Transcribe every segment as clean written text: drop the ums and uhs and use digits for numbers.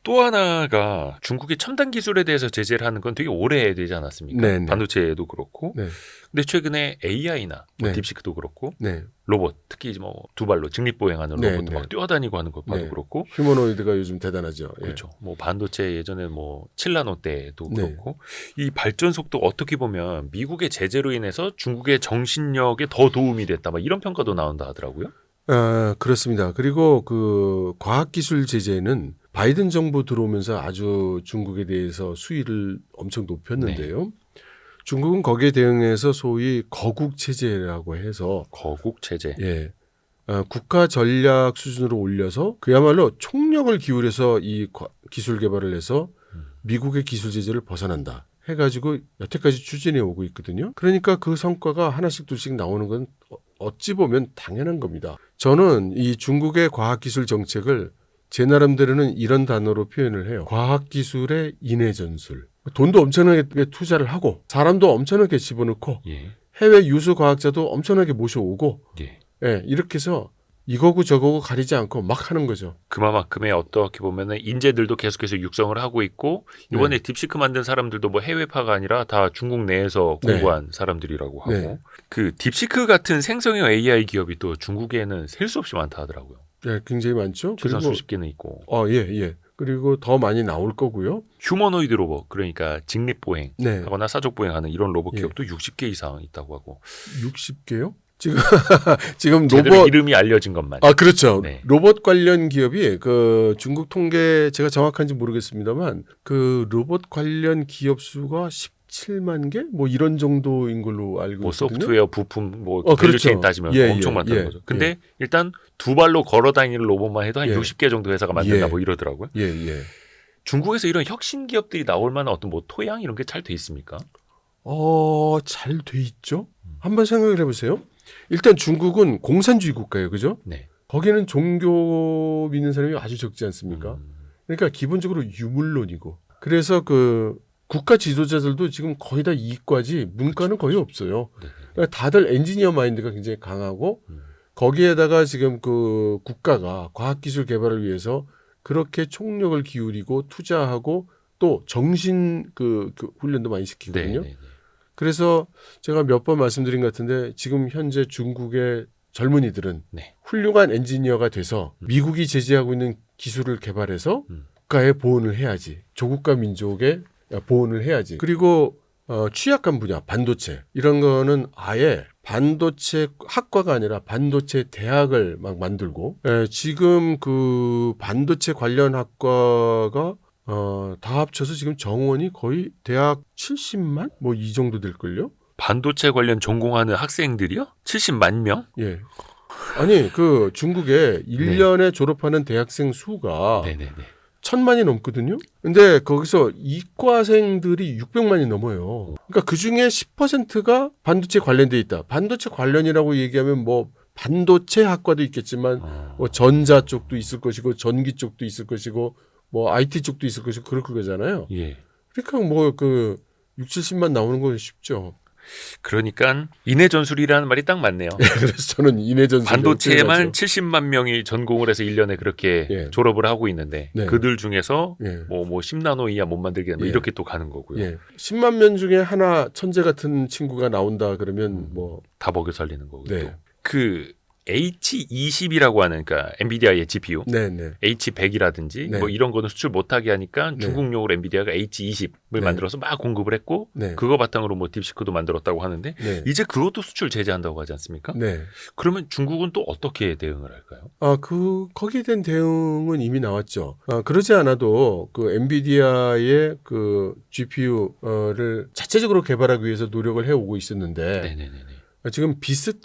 또 하나가 중국의 첨단 기술에 대해서 제재를 하는 건 되게 오래 되지 않았습니까? 네네. 반도체도 그렇고. 네. 근데 최근에 AI나 네. 딥시크도 그렇고 네. 로봇, 특히 뭐 두 발로 직립보행하는 네, 로봇도 네. 막 뛰어다니고 하는 것 봐도 네. 그렇고. 휴머노이드가 요즘 대단하죠. 예. 그렇죠. 뭐 반도체 예전에 뭐 7나노 때도 네. 그렇고 이 발전 속도 어떻게 보면 미국의 제재로 인해서 중국의 정신력에 더 도움이 됐다. 막 이런 평가도 나온다 하더라고요. 그렇습니다. 그리고 그 과학기술 제재는 바이든 정부 들어오면서 아주 중국에 대해서 수위를 엄청 높였는데요. 중국은 거기에 대응해서 소위 거국 체제라고 해서 거국 체제. 예, 국가 전략 수준으로 올려서 그야말로 총력을 기울여서 이 기술 개발을 해서 미국의 기술 제재를 벗어난다 해가지고 여태까지 추진해 오고 있거든요. 그러니까 그 성과가 하나씩 둘씩 나오는 건 어찌 보면 당연한 겁니다. 저는 이 중국의 과학기술 정책을 제 나름대로는 이런 단어로 표현을 해요. 과학기술의 인해전술. 돈도 엄청나게 투자를 하고 사람도 엄청나게 집어넣고 예. 해외 유수 과학자도 엄청나게 모셔오고 예. 예, 이렇게 해서 이거고 저거고 가리지 않고 막 하는 거죠. 그만큼의 어떻게 보면은 인재들도 계속해서 육성을 하고 있고 이번에 딥시크 만든 사람들도 뭐 해외파가 아니라 다 중국 내에서 공부한 사람들이라고 하고 네. 그 딥시크 같은 생성형 AI 기업이 또 중국에는 셀 수 없이 많다 하더라고요. 네, 굉장히 많죠. 최소한 그리고 수십 개는 있고. 예. 그리고 더 많이 나올 거고요. 휴머노이드 로봇 그러니까 직립보행 네. 하거나 사족보행하는 이런 로봇 예. 기업도 60개 이상 있다고 하고 60개요? 지금 제대로 로봇 이름이 알려진 것만. 그렇죠. 네. 로봇 관련 기업이 그 중국 통계 제가 정확한지 모르겠습니다만 그 로봇 관련 기업 수가 17만 개? 뭐 이런 정도인 걸로 알고 뭐 있거든요. 소프트웨어 부품 뭐 그렇죠. 밸류체인 따지면 예, 엄청 예, 많다는 예, 거죠. 근데 일단 두 발로 걸어 다니는 로봇만 해도 한 예. 60개 정도 회사가 만든다 예. 뭐 이러더라고요. 예. 중국에서 이런 혁신 기업들이 나올 만한 어떤 뭐 토양 이런 게 잘 돼 있습니까? 잘 돼 있죠? 한번 생각을 해보세요. 일단 중국은 공산주의 국가예요. 그죠? 네. 거기는 종교 믿는 사람이 아주 적지 않습니까? 그러니까 기본적으로 유물론이고. 그래서 그 국가 지도자들도 지금 거의 다 이과지 문과는 거의 없어요. 그러니까 다들 엔지니어 마인드가 굉장히 강하고 거기에다가 지금 그 국가가 과학기술 개발을 위해서 그렇게 총력을 기울이고 투자하고 또 정신 그 훈련도 많이 시키거든요. 네. 그래서 제가 몇 번 말씀드린 것 같은데 지금 현재 중국의 젊은이들은 네. 훌륭한 엔지니어가 돼서 미국이 제재하고 있는 기술을 개발해서 국가의 보온을 해야지. 조국과 민족의 보온을 해야지. 그리고 취약한 분야, 반도체 이런 거는 아예 반도체 학과가 아니라 반도체 대학을 막 만들고 지금 그 반도체 관련 학과가 다 합쳐서 지금 정원이 거의 대학 70만? 뭐 이 정도 될걸요? 반도체 관련 전공하는 학생들이요? 70만 명? 예. 아니 그 중국에 1년에 졸업하는 대학생 수가 네네네. 1000만이 넘거든요. 근데 거기서 이과생들이 600만이 넘어요. 그러니까 그중에 10%가 반도체 관련돼 있다. 반도체 관련이라고 얘기하면 뭐 반도체 학과도 있겠지만 뭐 전자 쪽도 있을 것이고 전기 쪽도 있을 것이고 뭐 IT 쪽도 있을 것이고 그럴 거잖아요. 예. 그러니까 뭐 그 6, 70만 나오는 건 쉽죠. 그러니까 인해 전술이라는 말이 딱 맞네요. 그래서 저는 인해 전술 반도체에만 70만 명이 전공을 해서 1년에 그렇게 예. 졸업을 하고 있는데 네. 그들 중에서 예. 뭐 10나노 이하 못 만들게 뭐 예. 이렇게 또 가는 거고요. 예. 10만 명 중에 하나 천재 같은 친구가 나온다 그러면 뭐 다 먹여 살리는 거고. 네. 또. 그 H20이라고 하는 그러니까 엔비디아의 GPU, 네네. H100이라든지 네. 뭐 이런 거는 수출 못하게 하니까 네. 중국용으로 엔비디아가 H20을 네. 만들어서 막 공급을 했고 네. 그거 바탕으로 뭐 딥시크도 만들었다고 하는데 네. 이제 그것도 수출 제재한다고 하지 않습니까? 네. 그러면 중국은 또 어떻게 대응을 할까요? 거기에 대한 대응은 이미 나왔죠. 그러지 않아도 그 엔비디아의 그 GPU를 자체적으로 개발하기 위해서 노력을 해오고 있었는데 네네네. 지금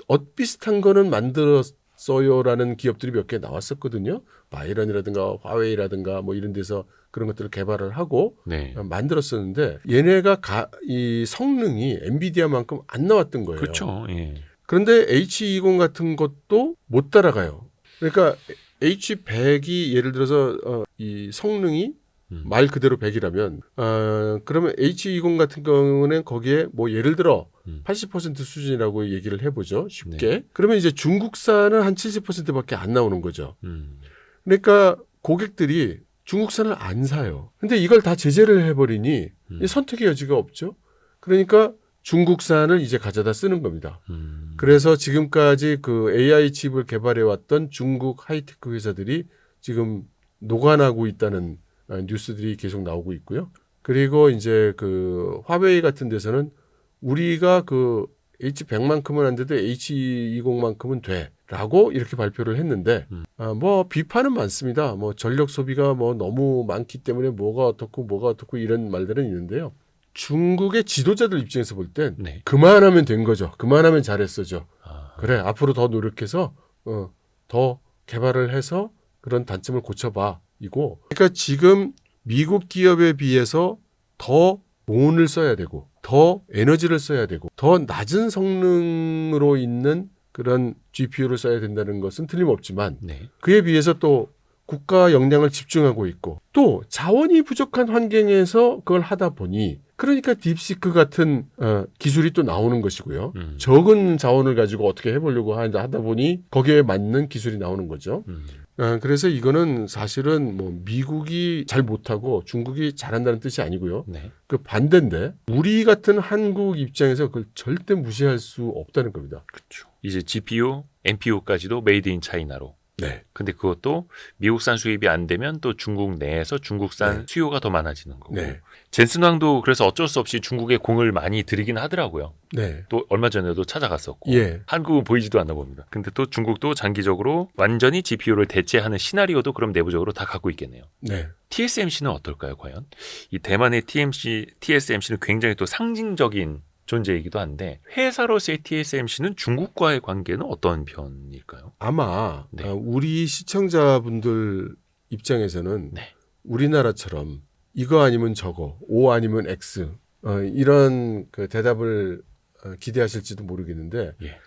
엇비슷한 거는 만들었어요라는 기업들이 몇 개 나왔었거든요. 바이런이라든가 화웨이라든가 뭐 이런 데서 그런 것들을 개발을 하고 네. 만들었었는데 얘네가 이 성능이 엔비디아만큼 안 나왔던 거예요. 그렇죠. 예. 그런데 H20 같은 것도 못 따라가요. 그러니까 H100이 예를 들어서 이 성능이 말 그대로 100이라면 그러면 H20 같은 경우는 거기에 뭐 예를 들어 80% 수준이라고 얘기를 해보죠. 쉽게. 네. 그러면 이제 중국산은 한 70%밖에 안 나오는 거죠. 그러니까 고객들이 중국산을 안 사요. 근데 이걸 다 제재를 해버리니 선택의 여지가 없죠. 그러니까 중국산을 이제 가져다 쓰는 겁니다. 그래서 지금까지 그 AI 칩을 개발해왔던 중국 하이테크 회사들이 지금 노관하고 있다는 뉴스들이 계속 나오고 있고요. 그리고 이제 그 화웨이 같은 데서는 우리가 그 H100만큼은 안 돼도 H20만큼은 돼라고 이렇게 발표를 했는데 뭐 비판은 많습니다. 뭐 전력 소비가 뭐 너무 많기 때문에 뭐가 어떻고 이런 말들은 있는데요. 중국의 지도자들 입장에서 볼 땐 네. 그만하면 된 거죠. 그만하면 잘했어죠. 아, 그래 앞으로 더 노력해서 더 개발을 해서 그런 단점을 고쳐봐 이고. 그러니까 지금 미국 기업에 비해서 더 돈을 써야 되고 더 에너지를 써야 되고 더 낮은 성능으로 있는 그런 GPU를 써야 된다는 것은 틀림없지만 네. 그에 비해서 또 국가 역량을 집중하고 있고 또 자원이 부족한 환경에서 그걸 하다 보니 그러니까 딥시크 같은 기술이 또 나오는 것이고요. 적은 자원을 가지고 어떻게 해보려고 하다 보니 거기에 맞는 기술이 나오는 거죠. 그래서 이거는 사실은 뭐 미국이 잘 못하고 중국이 잘한다는 뜻이 아니고요. 네. 그 반대인데 우리 같은 한국 입장에서 그걸 절대 무시할 수 없다는 겁니다. 그렇죠. 이제 GPU, NPU까지도 메이드 인 차이나로. 네. 근데 그것도 미국산 수입이 안 되면 또 중국 내에서 중국산 네. 수요가 더 많아지는 거고. 네. 젠슨 왕도 그래서 어쩔 수 없이 중국에 공을 많이 들이긴 하더라고요. 네. 또 얼마 전에도 찾아갔었고. 예. 한국은 보이지도 않나 봅니다. 근데 또 중국도 장기적으로 완전히 GPU를 대체하는 시나리오도 그럼 내부적으로 다 갖고 있겠네요. 네. TSMC는 어떨까요, 과연? 이 대만의 TSMC는 굉장히 또 상징적인 존재이기도 한데 회사로서의 TSMC는 중국과의 관계는 어떤 편일까요? 아마 네. 우리 시청자분들 입장에서는 네. 우리나라처럼 이거 아니면 저거, O 아니면 X 이런 그 대답을 기대하실지도 모르겠는데 예.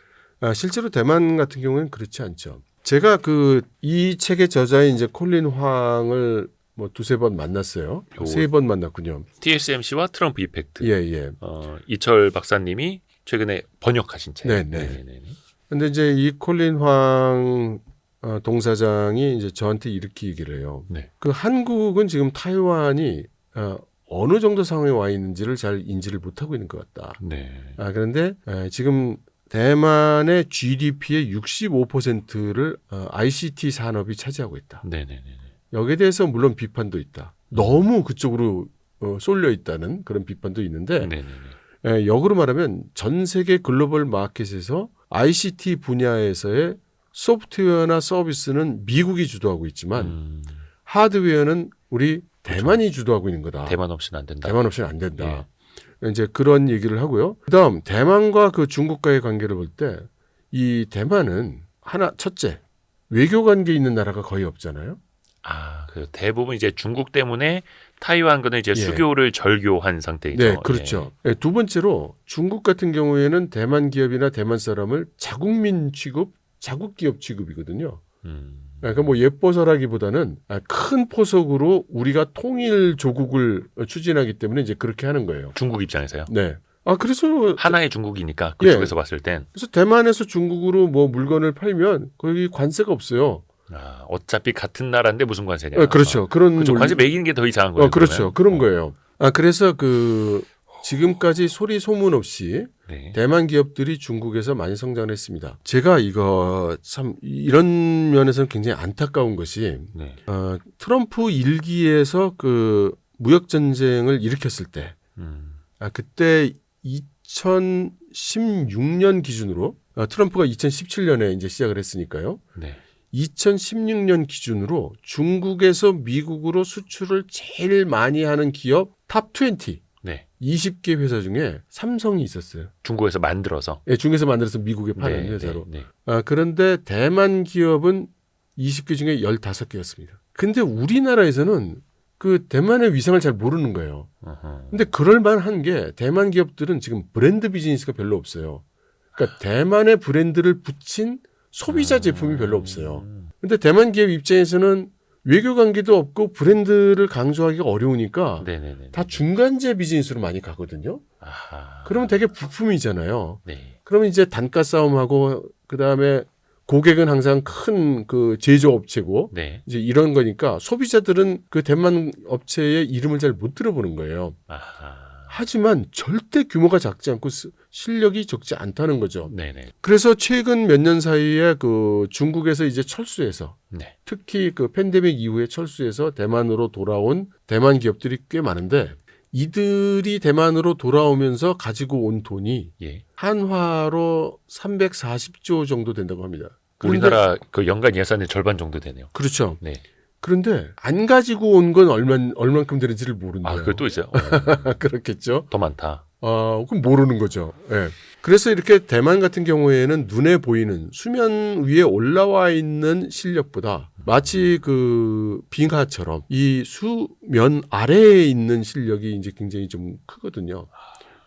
실제로 대만 같은 경우는 그렇지 않죠. 제가 그 이 책의 저자인 이제 콜린 황을 뭐 두세 번 만났어요. 세 번 만났군요. TSMC와 트럼프 이펙트. 예. 이철 박사님이 최근에 번역하신 책. 네네. 근데 이제 이 콜린 황 동사장이 이제 저한테 이렇게 얘기를 해요. 네. 그 한국은 지금 타이완이 어느 정도 상황에 와 있는지를 잘 인지를 못하고 있는 것 같다. 네. 그런데 지금 대만의 GDP의 65%를 ICT 산업이 차지하고 있다. 네네네. 여기에 대해서 물론 비판도 있다. 너무 그쪽으로 쏠려 있다는 그런 비판도 있는데 네네네. 역으로 말하면 전 세계 글로벌 마켓에서 ICT 분야에서의 소프트웨어나 서비스는 미국이 주도하고 있지만 하드웨어는 우리 대만이 주도하고 있는 거다. 대만 없이는 안 된다. 대만 없이는 안 된다. 이제 그런 얘기를 하고요. 그다음 대만과 그 중국과의 관계를 볼 때 이 대만은 첫째 외교 관계 있는 나라가 거의 없잖아요. 그 대부분 이제 중국 때문에 타이완과는 이제 수교를 절교한 상태이죠. 네, 그렇죠. 두 번째로 중국 같은 경우에는 대만 기업이나 대만 사람을 자국민 취급, 자국 기업 취급이거든요. 그러니까 뭐 예뻐서라기보다는 큰 포석으로 우리가 통일 조국을 추진하기 때문에 이제 그렇게 하는 거예요. 중국 입장에서요. 네. 그래서 하나의 중국이니까 그쪽에서 봤을 땐. 그래서 대만에서 중국으로 뭐 물건을 팔면 거기 관세가 없어요. 어차피 같은 나라인데 무슨 관세냐. 그렇죠. 그런 관세 매기는 게 더 이상한 거예요. 그렇죠. 그런 거예요. 그래서 그 지금까지 소리 소문 없이 대만 기업들이 중국에서 많이 성장했습니다. 제가 이거 참 이런 면에서는 굉장히 안타까운 것이 트럼프 1기에서 그 무역 전쟁을 일으켰을 때 그때 2016년 기준으로 트럼프가 2017년에 이제 시작을 했으니까요. 2016년 기준으로 중국에서 미국으로 수출을 제일 많이 하는 기업 탑 20. 20개 회사 중에 삼성이 있었어요. 중국에서 만들어서. 네, 중국에서 만들어서 미국에 파는 회사로. 그런데 대만 기업은 20개 중에 15개였습니다. 근데 우리나라에서는 그 대만의 위상을 잘 모르는 거예요. 근데 그럴 만한 게 대만 기업들은 지금 브랜드 비즈니스가 별로 없어요. 그러니까 대만의 브랜드를 붙인 소비자 제품이 별로 없어요. 근데 대만 기업 입장에서는 외교 관계도 없고 브랜드를 강조하기가 어려우니까 네네네. 다 중간재 비즈니스로 많이 가거든요. 아하. 그러면 되게 부품이잖아요. 네. 그러면 이제 단가 싸움하고 그다음에 고객은 항상 큰 그 제조업체고 네. 이제 이런 거니까 소비자들은 그 대만 업체의 이름을 잘 못 들어보는 거예요. 아하. 하지만 절대 규모가 작지 않고 실력이 적지 않다는 거죠. 네네. 그래서 최근 몇 년 사이에 그 중국에서 이제 철수해서 네. 특히 그 팬데믹 이후에 철수해서 대만으로 돌아온 대만 기업들이 꽤 많은데 이들이 대만으로 돌아오면서 가지고 온 돈이 예. 한화로 340조 정도 된다고 합니다. 그런데- 우리나라 그 연간 예산의 절반 정도 되네요. 그렇죠. 네. 그런데 안 가지고 온 건 얼만큼 되는지를 모른대요. 아, 그것도 있어요. 그렇겠죠. 더 많다. 그럼 모르는 거죠. 예. 그래서 이렇게 대만 같은 경우에는 눈에 보이는 수면 위에 올라와 있는 실력보다 마치 그 빙하처럼 이 수면 아래에 있는 실력이 이제 굉장히 좀 크거든요.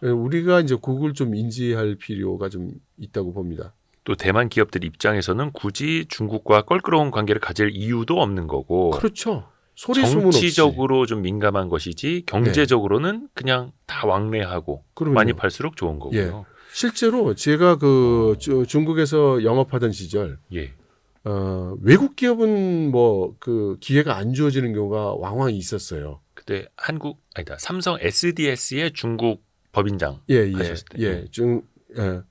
예, 우리가 이제 그걸 좀 인지할 필요가 좀 있다고 봅니다. 또 대만 기업들 입장에서는 굳이 중국과 껄끄러운 관계를 가질 이유도 없는 거고 그렇죠. 소리 소문 없이. 정치적으로 좀 민감한 것이지 경제적으로는 그냥 다 왕래하고 그럼요. 많이 팔수록 좋은 거고요. 예. 실제로 제가 그 중국에서 영업하던 시절 예. 외국 기업은 뭐 그 기회가 안 주어지는 경우가 왕왕 있었어요. 그때 삼성 SDS의 중국 법인장 예, 하셨을 때. 예.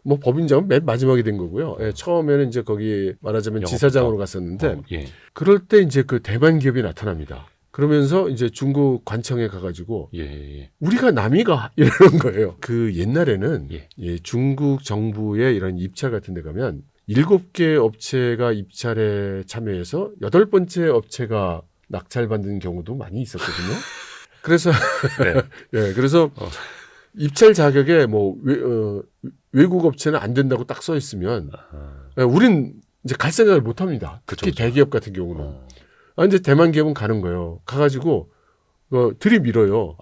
뭐 법인장은 맨 마지막에 된 거고요. 예, 처음에는 이제 거기 말하자면 영업부터. 지사장으로 갔었는데 예. 그럴 때 이제 그 대만 기업이 나타납니다. 그러면서 이제 중국 관청에 가가지고 예. 우리가 남이가 이러는 거예요. 그 옛날에는 예. 예, 중국 정부의 이런 입찰 같은 데 가면 7개 업체가 입찰에 참여해서 8번째 업체가 낙찰받는 경우도 많이 있었거든요. 그래서 네. 예, 그래서 입찰 자격에 뭐 외국 업체는 안 된다고 딱 써 있으면 예, 우린 이제 갈 생각을 못 합니다. 특히 그쵸. 대기업 같은 경우는. 이제 대만 기업은 가는 거예요. 가가지고 들이밀어요.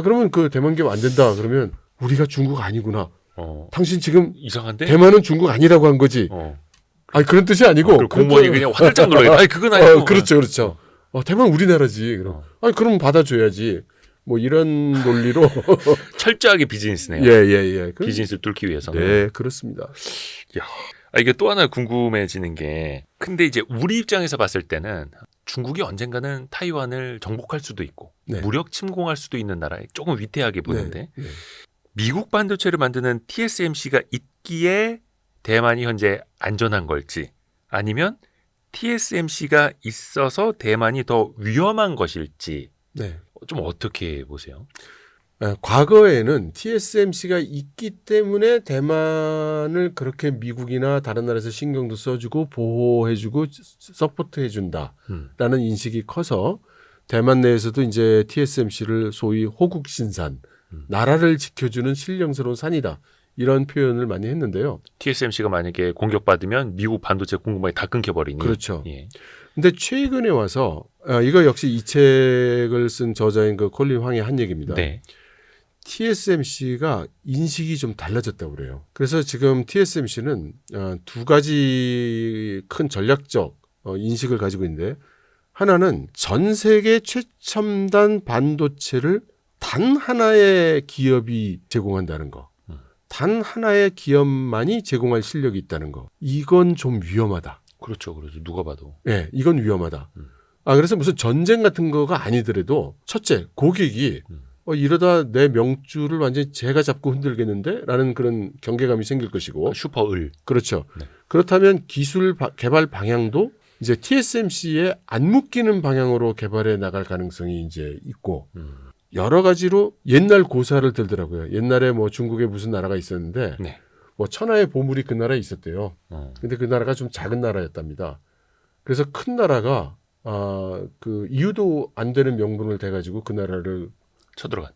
그러면 그 대만 기업 안 된다 그러면 우리가 중국 아니구나. 당신 지금 이상한데? 대만은 중국 아니라고 한 거지. 아니 그런 뜻이 아니고. 그리고 공무원이 그냥 화들짝 놀라요. 아니 그건 아니고. 그렇죠. 대만 우리나라지. 그럼. 그럼 받아줘야지. 뭐 이런 논리로 철저하게 비즈니스네요. 예. 비즈니스를 뚫기 위해서는. 네, 그렇습니다. 이게 또 하나 궁금해지는 게 근데 이제 우리 입장에서 봤을 때는 중국이 언젠가는 타이완을 정복할 수도 있고 네. 무력 침공할 수도 있는 나라에 조금 위태하게 보는데 네. 미국 반도체를 만드는 TSMC가 있기에 대만이 현재 안전한 걸지 아니면 TSMC가 있어서 대만이 더 위험한 것일지 네. 좀 어떻게 보세요? 과거에는 TSMC가 있기 때문에 대만을 그렇게 미국이나 다른 나라에서 신경도 써주고 보호해주고 서포트해준다라는 인식이 커서 대만 내에서도 이제 TSMC를 소위 호국 신산, 나라를 지켜주는 신령스러운 산이다. 이런 표현을 많이 했는데요. TSMC가 만약에 공격받으면 미국 반도체 공급망이 다 끊겨버리니. 그렇죠. 예. 근데 최근에 와서 이거 역시 이 책을 쓴 저자인 그 콜린 황의 한 얘기입니다. 네. TSMC가 인식이 좀 달라졌다고 그래요. 그래서 지금 TSMC는 두 가지 큰 전략적 인식을 가지고 있는데 하나는 전 세계 최첨단 반도체를 단 하나의 기업이 제공한다는 거. 단 하나의 기업만이 제공할 실력이 있다는 거. 이건 좀 위험하다. 그렇죠. 누가 봐도. 네, 이건 위험하다. 그래서 무슨 전쟁 같은 거가 아니더라도 첫째, 고객이 이러다 내 명주를 완전히 제가 잡고 흔들겠는데? 라는 그런 경계감이 생길 것이고. 슈퍼을. 그렇죠. 네. 그렇다면 기술 개발 방향도 이제 TSMC에 안 묶이는 방향으로 개발해 나갈 가능성이 이제 있고 여러 가지로 옛날 고사를 들더라고요. 옛날에 뭐 중국에 무슨 나라가 있었는데 네. 뭐 천하의 보물이 그 나라에 있었대요. 어. 근데 그 나라가 좀 작은 나라였답니다. 그래서 큰 나라가 그 이유도 안 되는 명분을 대가지고 그 나라를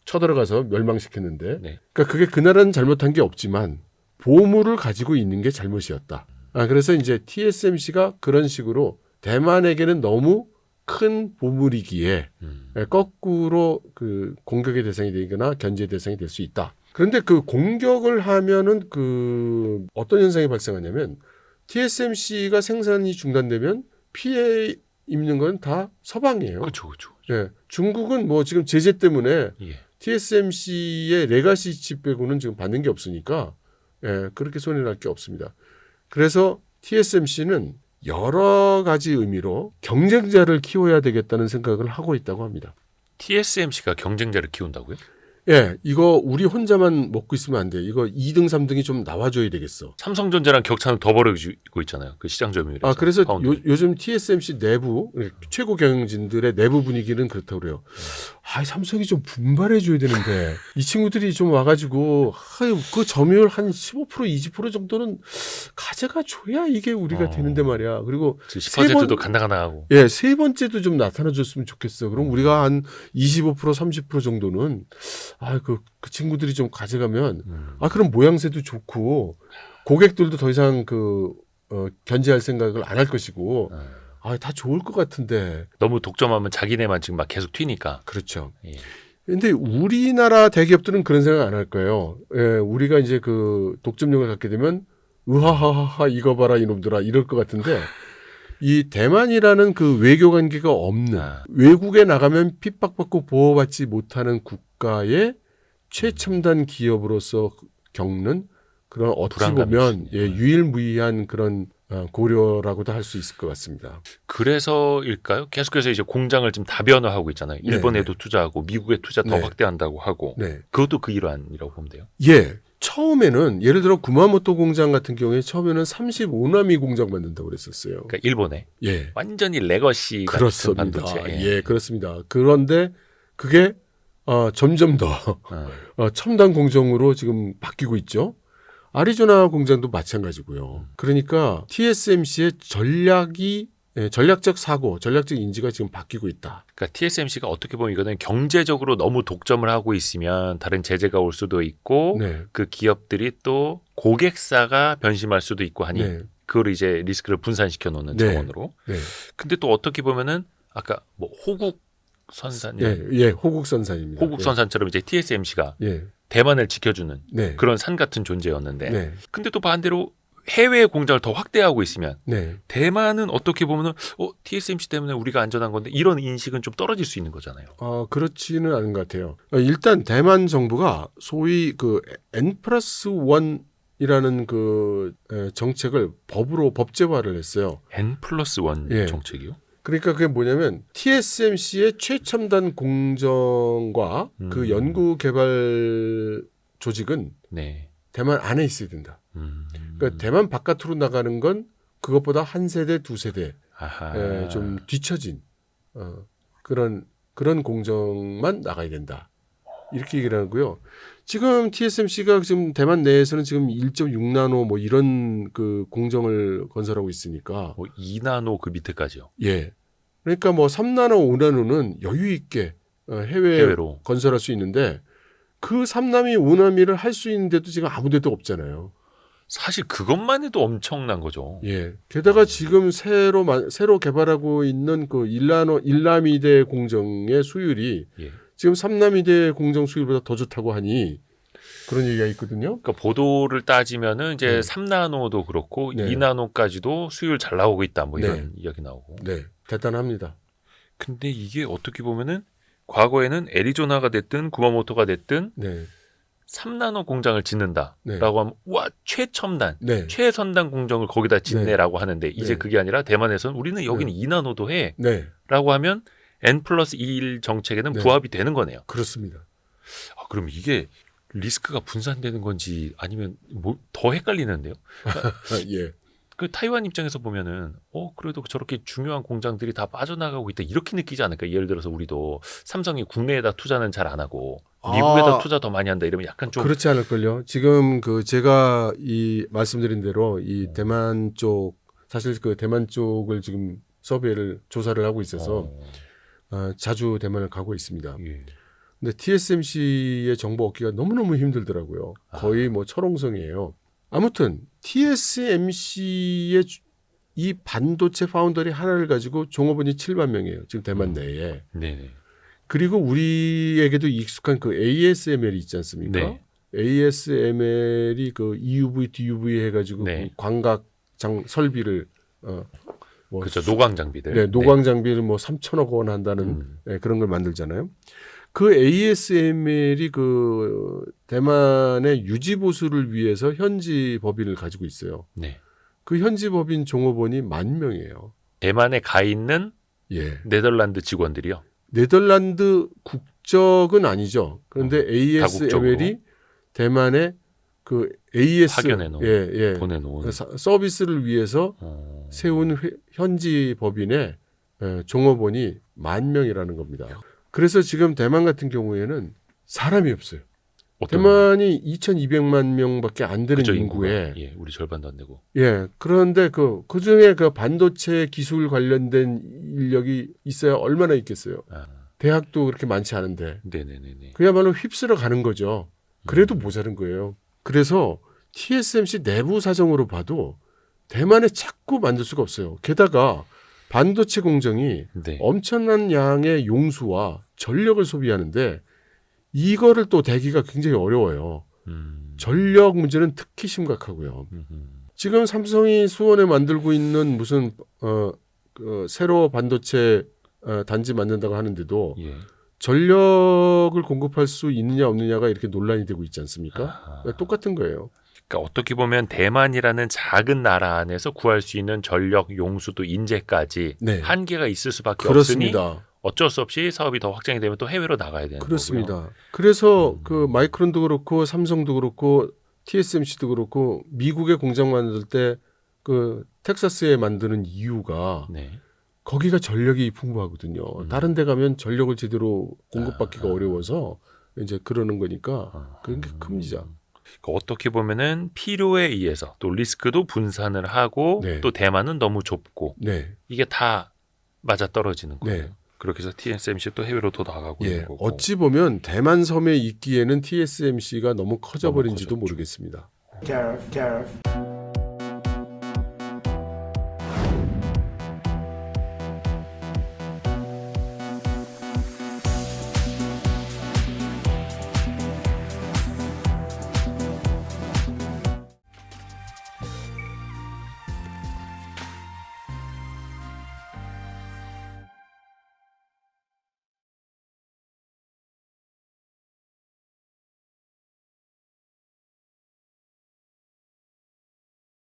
쳐들어가서 멸망시켰는데 네. 그러니까 그게 그 나라는 잘못한 게 없지만 보물을 가지고 있는 게 잘못이었다. 그래서 이제 TSMC가 그런 식으로 대만에게는 너무 큰 보물이기에 거꾸로 그 공격의 대상이 되거나 견제의 대상이 될 수 있다. 그런데 그 공격을 하면은 그 어떤 현상이 발생하냐면 TSMC가 생산이 중단되면 피해 입는 건 다 서방이에요. 그렇죠, 그렇죠. 예, 중국은 뭐 지금 제재 때문에 예. TSMC의 레가시 칩 빼고는 지금 받는 게 없으니까 예, 그렇게 손해 날 게 없습니다. 그래서 TSMC는 여러 가지 의미로 경쟁자를 키워야 되겠다는 생각을 하고 있다고 합니다. TSMC가 경쟁자를 키운다고요? 예, 이거 우리 혼자만 먹고 있으면 안 돼. 이거 2등, 3등이 좀 나와줘야 되겠어. 삼성전자랑 격차는 더 벌어지고 있잖아요. 그 시장 점유율에서. 아, 그래서 파운드리. 요즘 TSMC 내부 최고 경영진들의 내부 분위기는 그렇다고 그래요. 아, 삼성이 좀 분발해줘야 되는데 이 친구들이 좀 와가지고 그 점유율 한 15%, 20% 정도는 가져가 줘야 이게 우리가 되는데 말이야. 그리고 10%도 간당간당하고. 예, 세 번째도 좀 나타나줬으면 좋겠어. 그럼 우리가 한 25%, 30% 정도는 그 친구들이 좀 가져가면 그럼 모양새도 좋고 고객들도 더 이상 견제할 생각을 안 할 것이고 다 좋을 것 같은데. 너무 독점하면 자기네만 지금 막 계속 튀니까. 그렇죠. 예. 근데 우리나라 대기업들은 그런 생각 안 할 거예요. 예, 우리가 이제 그 독점력을 갖게 되면 으하하하 이거 봐라 이놈들아 이럴 것 같은데 이 대만이라는 그 외교 관계가 없는 외국에 나가면 핍박받고 보호받지 못하는 국가의 최첨단 기업으로서 겪는 그런 어찌 보면 유일무이한 그런 고려라고도 할 수 있을 것 같습니다. 그래서일까요? 계속해서 이제 공장을 지금 다변화하고 있잖아요. 일본에도 투자하고 미국에 투자 더 확대한다고 하고 그것도 그 일환이라고 보면 돼요. 예. 처음에는 예를 들어 구마모토 공장 같은 경우에 처음에는 35나미 공장 만든다고 그랬었어요. 그러니까 일본에 예. 완전히 레거시 그렇습니다. 같은 반도체. 예, 그렇습니다. 그런데 그게 점점 더 첨단 공정으로 지금 바뀌고 있죠. 아리조나 공장도 마찬가지고요. 그러니까 TSMC의 전략적 사고, 전략적 인지가 지금 바뀌고 있다. 그러니까 TSMC가 어떻게 보면 이거는 경제적으로 너무 독점을 하고 있으면 다른 제재가 올 수도 있고 그 기업들이 또 고객사가 변심할 수도 있고 하니 그걸 이제 리스크를 분산시켜 놓는 차원으로. 근데 또 어떻게 보면은 아까 뭐 호국 선산, 호국 선산입니다. 호국 선산처럼 이제 TSMC가 대만을 지켜주는 그런 산 같은 존재였는데, 근데 또 반대로 해외 공장을 더 확대하고 있으면 대만은 어떻게 보면은 TSMC 때문에 우리가 안전한 건데 이런 인식은 좀 떨어질 수 있는 거잖아요. 그렇지는 않은 것 같아요. 일단 대만 정부가 소위 그 N+1이라는 그 정책을 법제화를 했어요. N+1 정책이요? 그러니까 그게 뭐냐면 TSMC의 최첨단 공정과 그 연구 개발 조직은 대만 안에 있어야 된다. 그러니까 대만 바깥으로 나가는 건 그것보다 한 세대, 두 세대 좀 뒤처진 그런 공정만 나가야 된다. 이렇게 얘기를 하고요. 지금 TSMC가 지금 대만 내에서는 지금 1.6나노 뭐 이런 그 공정을 건설하고 있으니까 2나노 그 밑에까지요. 예. 그러니까 뭐 3나노, 5나노는 여유 있게 해외로 건설할 수 있는데 그 3나미, 5나미를 할 수 있는데도 지금 아무 데도 없잖아요. 사실 그것만 해도 엄청난 거죠. 예. 게다가 지금 새로 개발하고 있는 그 1나미대 공정의 수율이 지금 3나미대 공정 수율보다 더 좋다고 하니 그런 얘기가 있거든요. 그러니까 보도를 따지면은 이제 3나노도 그렇고 2나노까지도 수율 잘 나오고 있다. 뭐 이런 이야기 나오고. 네. 대단합니다. 근데 이게 어떻게 보면은 과거에는 애리조나가 됐든 구마모토가 됐든 3나노 공장을 짓는다라고 하면 와 최첨단, 최선단 공정을 거기다 짓네라고 하는데 이제 그게 아니라 대만에서는 우리는 여기는 2나노도 해라고 하면 N+1 정책에는 부합이 되는 거네요. 그렇습니다. 그럼 이게 리스크가 분산되는 건지 아니면 뭐 더 헷갈리는데요. 예. 그 타이완 입장에서 보면은 그래도 저렇게 중요한 공장들이 다 빠져나가고 있다 이렇게 느끼지 않을까? 예를 들어서 우리도 삼성이 국내에다 투자는 잘 안 하고 미국에다 투자 더 많이 한다 이러면 약간 좀 그렇지 않을걸요. 지금 제가 이 말씀드린 대로 이 대만 쪽 사실 그 대만 쪽을 지금 조사를 하고 있어서 자주 대만을 가고 있습니다. 근데 TSMC의 정보 얻기가 너무너무 힘들더라고요. 거의 뭐 철옹성이에요. 아무튼 TSMC의 이 반도체 파운더리 하나를 가지고 종업원이 7만 명이에요. 지금 대만 내에. 그리고 우리에게도 익숙한 그 ASML이 있지 않습니까? ASML이 그 EUV, DUV 해가지고 그 광각 설비를 뭐 그렇죠. 노광 장비들. 네, 노광 장비를 뭐 3천억 원 한다는 네, 그런 걸 만들잖아요. 그 ASML이 그 대만의 유지 보수를 위해서 현지 법인을 가지고 있어요. 네. 그 현지 법인 종업원이 10,000명이에요. 대만에 가 있는 예. 네덜란드 직원들이요. 네덜란드 국적은 아니죠. 그런데 ASML이 대만에 그 AS 파견해 놓은, 예. 보내놓은 서비스를 위해서 세운 현지 법인의 종업원이 10,000명이라는 겁니다. 그래서 지금 대만 같은 경우에는 사람이 없어요. 대만이 2,200만 명밖에 안 되는 그쵸, 인구에 예, 우리 절반도 안 되고. 예. 그런데 그 중에 그 반도체 기술 관련된 인력이 있어야 얼마나 있겠어요. 대학도 그렇게 많지 않은데. 네네네. 그야말로 휩쓸어 가는 거죠. 그래도 모자른 거예요. 그래서 TSMC 내부 사정으로 봐도 대만에 자꾸 만들 수가 없어요. 게다가 반도체 공정이 네. 엄청난 양의 용수와 전력을 소비하는데 이거를 또 대기가 굉장히 어려워요. 전력 문제는 특히 심각하고요. 지금 삼성이 수원에 만들고 있는 무슨 그 세로 반도체 단지 만든다고 하는데도 예. 전력을 공급할 수 있느냐 없느냐가 이렇게 논란이 되고 있지 않습니까? 똑같은 거예요. 그러니까 어떻게 보면 대만이라는 작은 나라 안에서 구할 수 있는 전력, 용수도 인재까지 네. 한계가 있을 수밖에 그렇습니다. 없으니 어쩔 수 없이 사업이 더 확장이 되면 또 해외로 나가야 되는 그렇습니다. 거고요. 그래서 그 마이크론도 그렇고 삼성도 그렇고 TSMC도 그렇고 미국에 공장 만들 때 그 텍사스에 만드는 이유가 네. 거기가 전력이 풍부하거든요. 다른 데 가면 전력을 제대로 공급받기가 어려워서 이제 그러는 거니까 그게 큽니다. 그러니까 어떻게 보면은 필요에 의해서 또 리스크도 분산을 하고 네. 또 대만은 너무 좁고 네. 이게 다 맞아 떨어지는 거예요. 네. 그렇게 해서 TSMC 또 해외로 더 나가고 예. 있는 거고. 어찌 보면 대만 섬에 있기에는 TSMC가 너무 커져버린지도 모르겠습니다. Tariff.